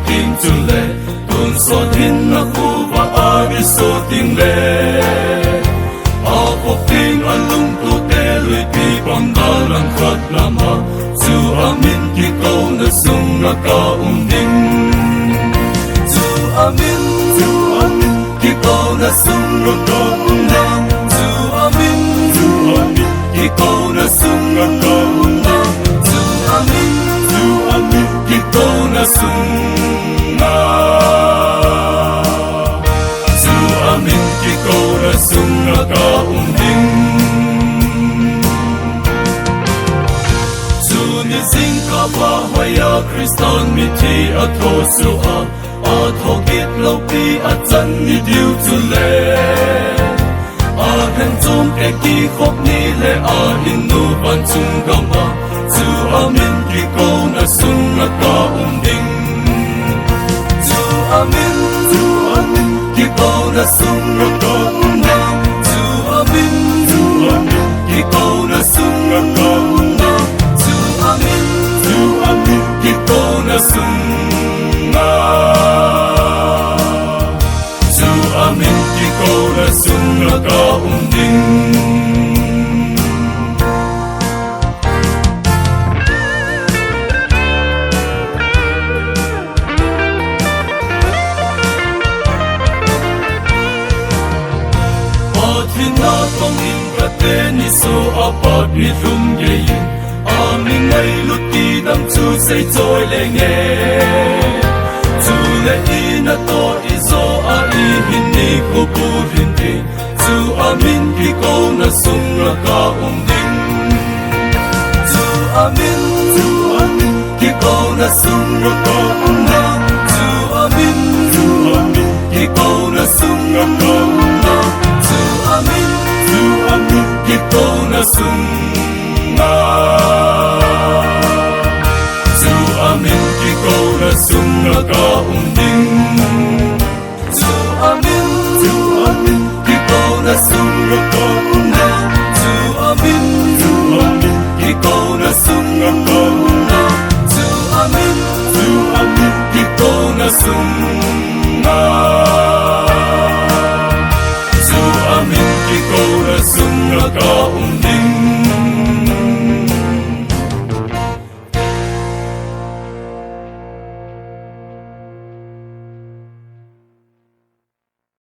kinh tu lệ tuần so thiên na khu và ari so tiếng lệ a phục kinh an lung tu te lui pi bom da lang khát lama zu amin ki câu na sung na ka ding zu amin ki câu na sung na ka ding zu amin ki câu na sung na ka ding zu amin ki câu na sung na zu amin ki câu na sung na ka ding zu ni sing ka pa hoya kristan mi ti a tho su a tho kit lo pi a chan ni diu tu le a hen zum ke ki khop ni le a in nu ban chung ga ma zu amin ki ko na sung na ka ding zu amin ki ko na sung na ka ding zu amin ki ko na sung na ka ding zu amin ki ko na sung na zu amin ki ko na sung na ka ding na tong in ka te ni so apat ni lum ye yin a mi ngai lu ti dam chu sei choi le nge chu le i na to i zo a i hin ni ko bu hin ti chu amin ki ko na sung na ka ding chu amin ki ko na sung na ka ding chu amin ki ko na sung na ka ding chu amin ki ko na sung na zu amin ki ko na sung na ka